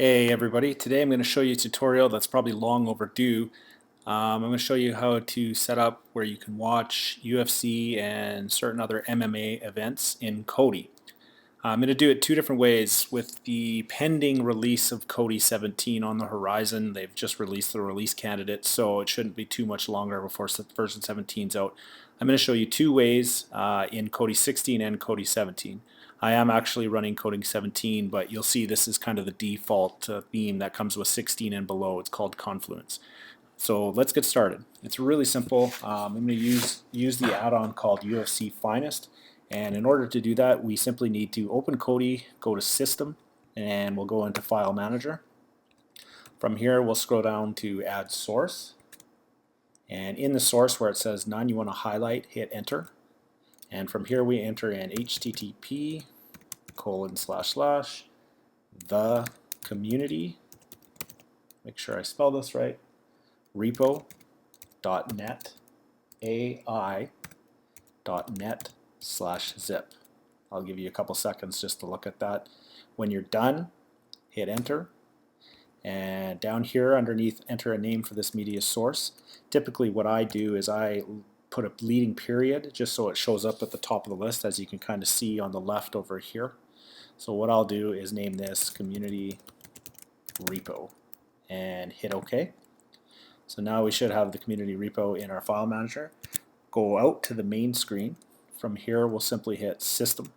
Hey everybody, today I'm going to show you a tutorial that's probably long overdue. I'm going to show you how to set up where you can watch UFC and certain other MMA events in Kodi. I'm going to do it two different ways. With the pending release of Kodi 17 on the horizon, they've just released the release candidate, so it shouldn't be too much longer before version 17 is out. I'm going to show you two ways in Kodi 16 and Kodi 17. I am actually running Kodi 17, but you'll see this is kind of the default theme that comes with 16 and below. It's called Confluence. So let's get started. It's really simple. I'm going to use the add-on called UFC Finest. And in order to do that, we simply need to open Kodi, go to System, and we'll go into File Manager. From here, we'll scroll down to Add Source. And in the source where it says None, you want to highlight, hit Enter. And from here, we enter in http:// the make sure I spell this right, repo.net ai.net/zip. I'll give you a couple seconds just to look at that. When you're done, hit enter. And down here underneath, enter a name for this media source. Typically what I do is I put a leading period just so it shows up at the top of the list, as you can kind of see on the left over here. So what I'll do is name this community repo and hit OK. So now we should have the community repo in our file manager. Go out to the main screen. From here we'll simply hit System.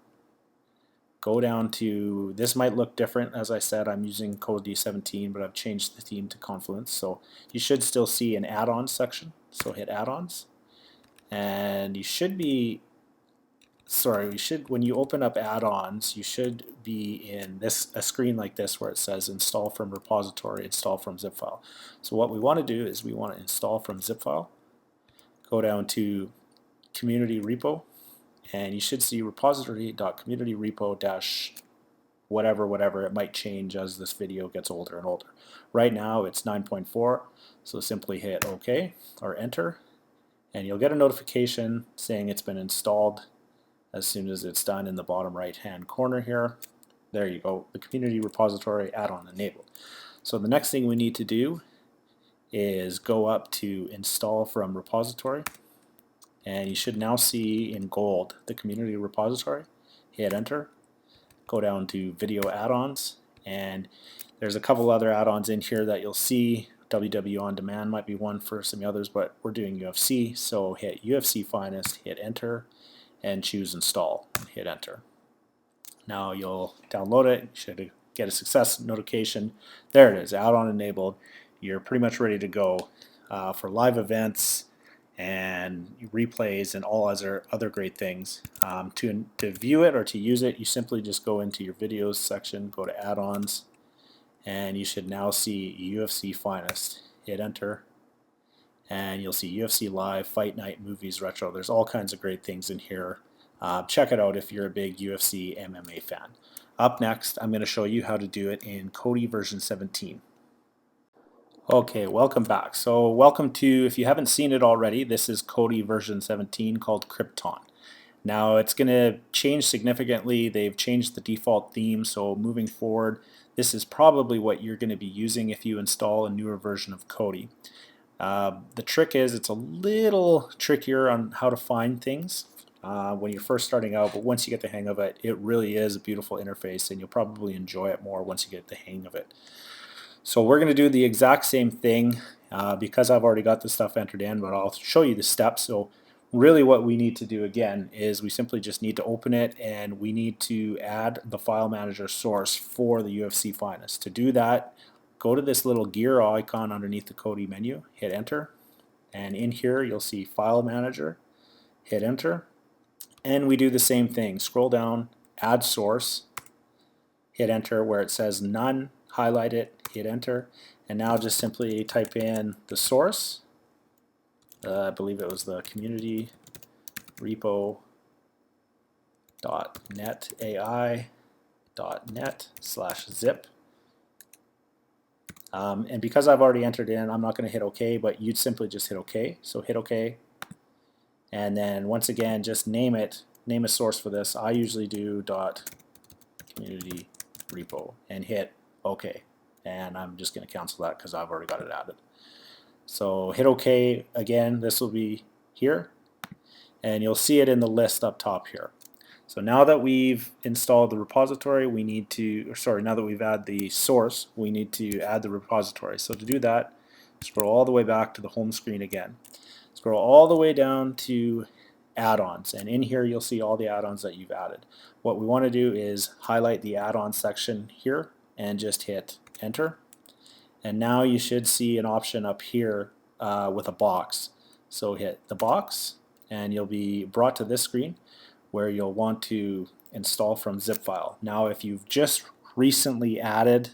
Go down to, this might look different, as I said I'm using Kodi 17, but I've changed the theme to Confluence, so you should still see an add-ons section, so hit add-ons. And you should be, when you open up add-ons, you should be in a screen like this where it says install from repository, install from zip file. So what we want to do is we want to install from zip file. Go down to community repo, and you should see repository.communityrepo- whatever. It might change as this video gets older and older. Right now it's 9.4, so simply hit OK or enter, and you'll get a notification saying it's been installed as soon as it's done in the bottom right hand corner here. There you go, the community repository add-on enabled. So the next thing we need to do is go up to install from repository, and you should now see in gold the community repository. Hit enter, go down to video add-ons, and there's a couple other add-ons in here that you'll see. WW on demand might be one for some others, but we're doing UFC, so hit UFC Finest, hit enter, and choose install, and hit enter. Now you'll download it, you should get a success notification. There it is, add-on enabled. You're pretty much ready to go for live events and replays and all other great things. To view it or to use it, you simply just go into your videos section, go to add-ons, and you should now see UFC Finest. Hit enter, and you'll see UFC Live, Fight Night, Movies, Retro. There's all kinds of great things in here. Check it out if you're a big UFC MMA fan. Up next, I'm going to show you how to do it in Kodi version 17. Okay, welcome back. So welcome to, if you haven't seen it already, this is Kodi version 17 called Krypton. Now it's going to change significantly. They've changed the default theme, so moving forward, this is probably what you're going to be using if you install a newer version of Kodi. The trick is it's a little trickier on how to find things when you're first starting out, but once you get the hang of it, it really is a beautiful interface, and you'll probably enjoy it more once you get the hang of it. So we're going to do the exact same thing because I've already got the stuff entered in, but I'll show you the steps. So really what we need to do again is we simply just need to open it, and we need to add the file manager source for the UFC Finest. To do that, go to this little gear icon underneath the Kodi menu, hit enter, and in here you'll see file manager, hit enter, and we do the same thing. Scroll down, add source, hit enter where it says none, highlight it, hit enter, and now just simply type in the source. I believe it was the community repo.net ai.net/zip. And because I've already entered in, I'm not going to hit OK, but you'd simply just hit OK. So hit OK, and then once again, just name a source for this. I usually do .community repo and hit OK. and I'm just going to cancel that because I've already got it added. So hit OK again. This will be here, and you'll see it in the list up top here. So now that we've installed the repository, we need to, or sorry, now that we've added the source, we need to add the repository. So to do that, scroll all the way back to the home screen again. Scroll all the way down to add-ons, and in here you'll see all the add-ons that you've added. What we want to do is highlight the add-on section here and just hit enter. And now you should see an option up here with a box. So hit the box and you'll be brought to this screen where you'll want to install from zip file. Now if you've just recently added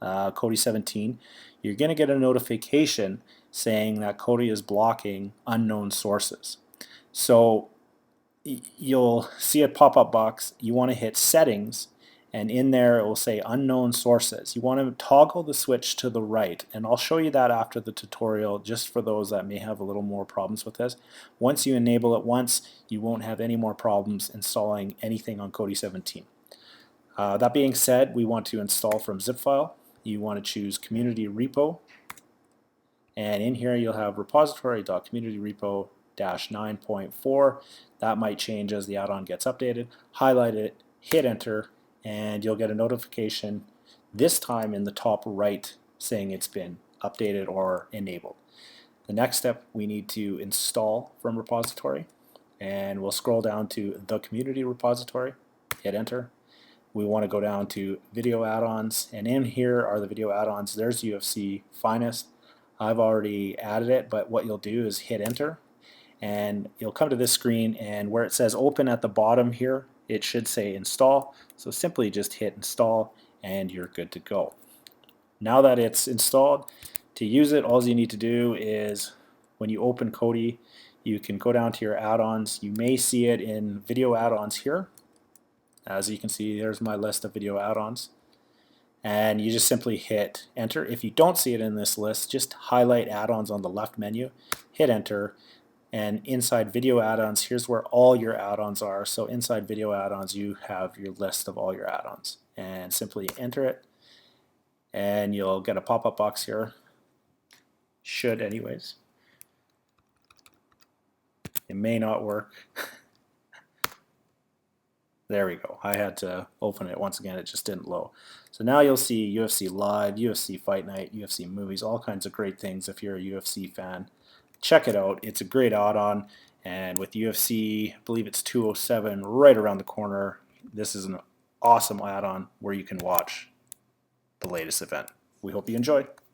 Kodi 17, you're going to get a notification saying that Kodi is blocking unknown sources. So you'll see a pop-up box. You want to hit settings, and in there it will say unknown sources. You want to toggle the switch to the right, and I'll show you that after the tutorial just for those that may have a little more problems with this. Once you enable it once, you won't have any more problems installing anything on Kodi 17. That being said, we want to install from zip file. You want to choose community repo, and in here you'll have repository.communityrepo-9.4. That might change as the add-on gets updated. Highlight it, hit enter, and you'll get a notification this time in the top right saying it's been updated or enabled. The next step, we need to install from repository, and we'll scroll down to the community repository, hit enter. We want to go down to video add-ons, and in here are the video add-ons. There's UFC Finest. I've already added it, but what you'll do is hit enter, and you'll come to this screen, and where it says open at the bottom here, it should say install. So simply just hit install and you're good to go. Now that it's installed, to use it, all you need to do is when you open Kodi, you can go down to your add-ons. You may see it in video add-ons here. As you can see, there's my list of video add-ons. And you just simply hit enter. If you don't see it in this list, just highlight add-ons on the left menu, hit enter, and inside video add-ons, here's where all your add-ons are. So inside video add-ons, you have your list of all your add-ons, and simply enter it, and you'll get a pop-up box here. Should anyways. It may not work. There we go. I had to open it once again. It just didn't load. So now you'll see UFC Live, UFC Fight Night, UFC Movies, all kinds of great things if you're a UFC fan. Check it out. It's a great add-on, and with UFC, I believe it's 207 right around the corner, this is an awesome add-on where you can watch the latest event. We hope you enjoy.